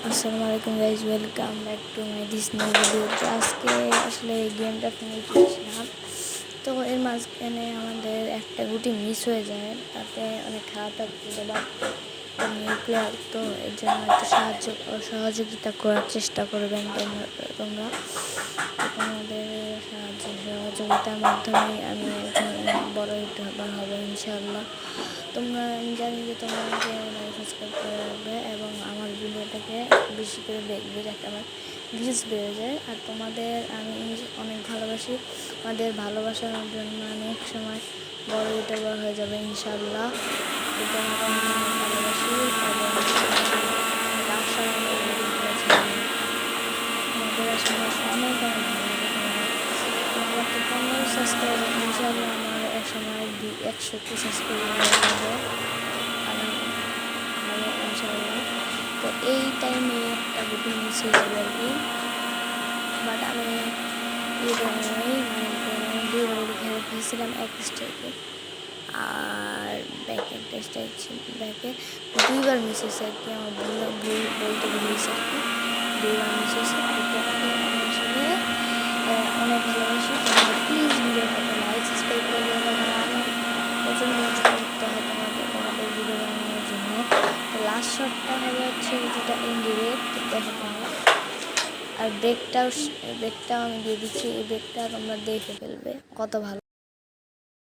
আসসালামু আলাইকুম guys, welcome back to my this new video. তো আজকে আসলে গেমটা ফিনিশ করছিলাম, তো এর মাঝখানে আমাদের একটা গুটি মিস হয়ে যায়, তাতে অনেক খারাপ লাগছিল। বাট নিউ প্লেয়ার তো এর জন্য একটু সহযোগিতা করার চেষ্টা করবেন তোমরা। তো তোমাদের সহযোগিতার মাধ্যমে আমি একজন বড় ইউটিউবার হবো ইনশাআল্লাহ। তোমরা, আমি জানি যে তোমাকে লাইক সাবস্ক্রাইব করে রাখবে এবং আমার ভিডিওটাকে বেশি করে দেখবে, যাতে আমার ভিউজ বেড়ে যায়। আর তোমাদের আমি অনেক ভালোবাসি, আমাদের ভালোবাসার জন্য আমি এক সময় বড় ইউটিউবার হয়ে যাবে ইনশাআল্লাহ। তোমাকে আমি অনেক ভালোবাসি এবং তোমাদের আসলে অনেক ভালো লাগে। তোমার তো 15 সাবস্ক্রাইবার, ইনশাআল্লাহ আমার এক সময় 100টি সাবস্ক্রাইবার হয়ে যাবে ইনশাআল্লাহ। তো এই টাইমে একটা গুটি মিস হয়ে যাবে আর কি। বাট আমি দুইবার খেলে খেয়েছিলাম এক স্ট্রাইকে, আর ব্যাকের স্ট্রাইক ছিল, ব্যাকে দুইবার মিস হয়েছে আর কি। আমার ভুল বলতে ভুলেছে আর কি, দুইবার মিস হয়েছে। আর তোমাকে আমি আসলে অনেক ভালোবাসি। তোমরা প্লিজ ভিডিওটাকে লাইক সাবস্ক্রাইব করে দেবে, আমার প্রচুর কষ্ট করতে হয় তোমাদের ভিডিও বানানোর জন্য। তো লাস্ট শটটা হবে হচ্ছে যেটা ইনডিরেক্ট, দেখো তোমরা। আর ব্রেকটাও আমি দিয়ে দিচ্ছি, এই ব্রেকটা তোমরা দেখে ফেলবে কত ভালো।